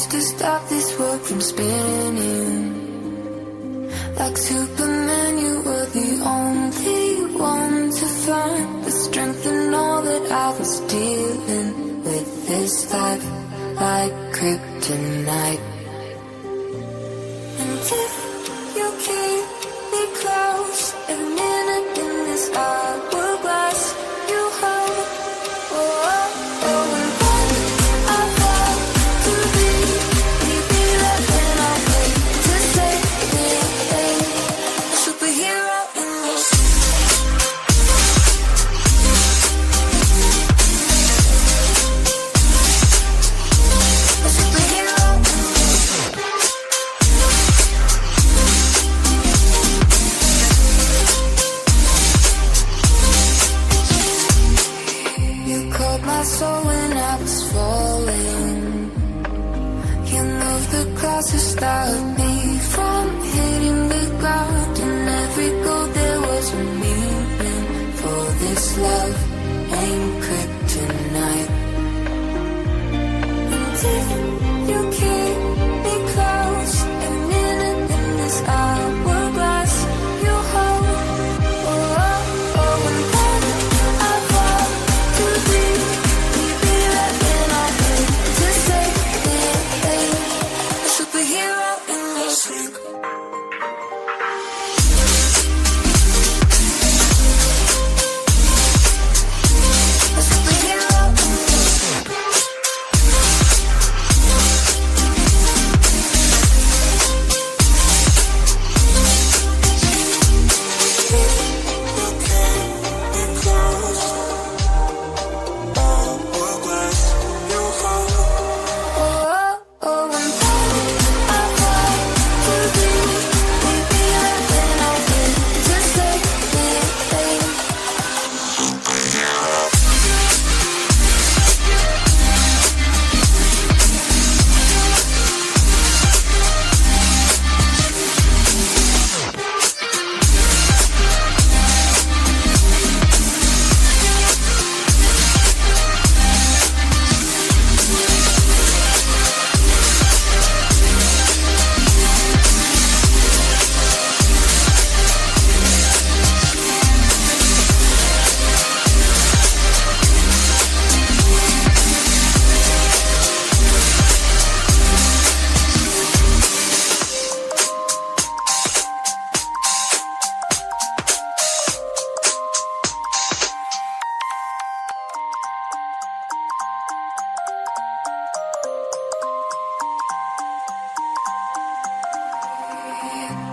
used to stop this world from spinning. Like Superman, you were the only one to find the strength in all that I was dealing with this life, like kryptonite. And if you keep me close, every minute in this hourglass you hold. Oh, oh, oh, and when I fall to be that then I'll wait to save me, a superhero in this. A superhero in this. You called my soul when I was falling. You moved the clouds to stop me from hitting the ground. In every goal there was a meaning. For this love ain't kryptonite. And if you keep me close, every minute in this hourglass you hold. Oh, oh, oh, and when I fall to be that then I'll wait to save me, a superhero in this. A superhero in this.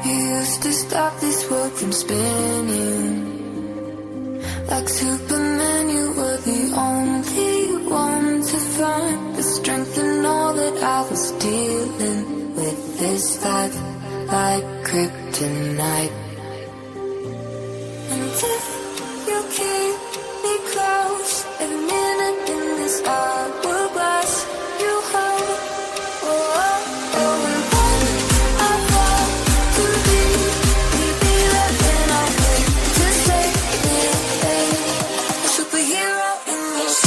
You used to stop this world from spinning. Like Superman, you were the only one to find the strength in all that I was dealing with this life, like kryptonite. And if you keep me close, every minute in this hourglass you hold. Oh, oh, oh, and when I fall to be that then I'll wait to save me, a superhero in this.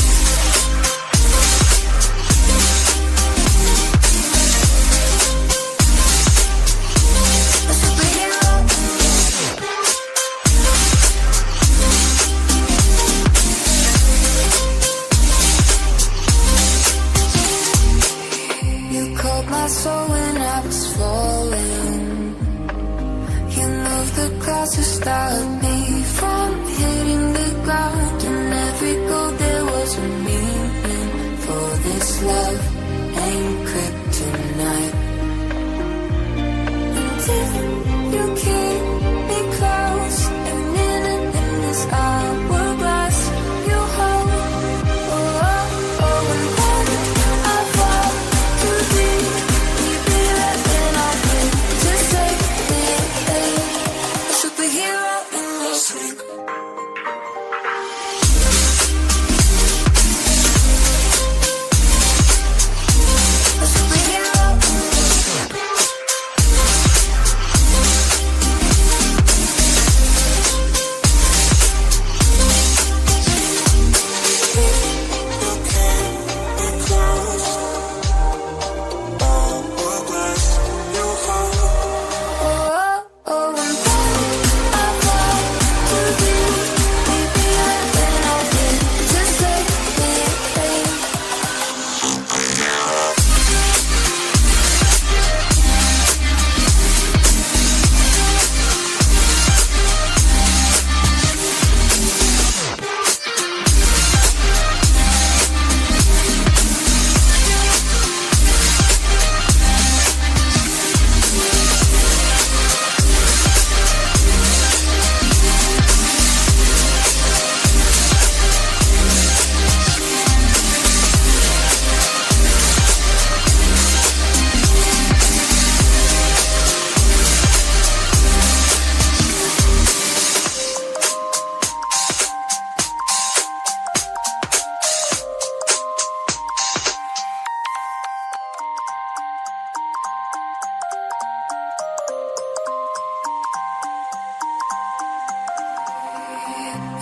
A superhero in this.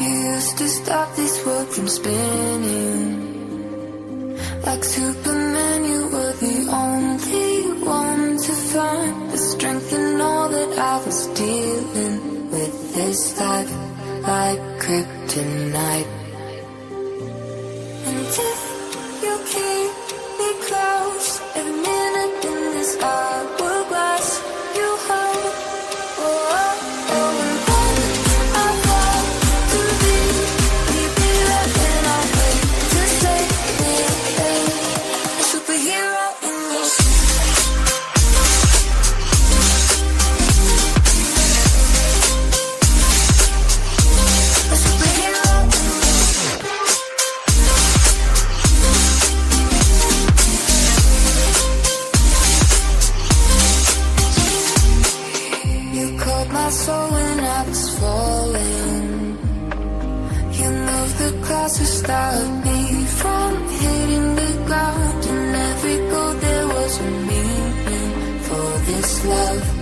You used to stop this world from spinning. Like Superman, you were the only one to find the strength in all that I was dealing with this life, like kryptonite. And if you keep me close, every minute in this hourglass, you hold. Oh, oh, oh, and then I fall to be there, and I wait to save me, a superhero in me. A superhero in me. You caught my soul when I was falling. You moved the clouds to stop me from hitting the ground. In every goal there was a meaning for this love.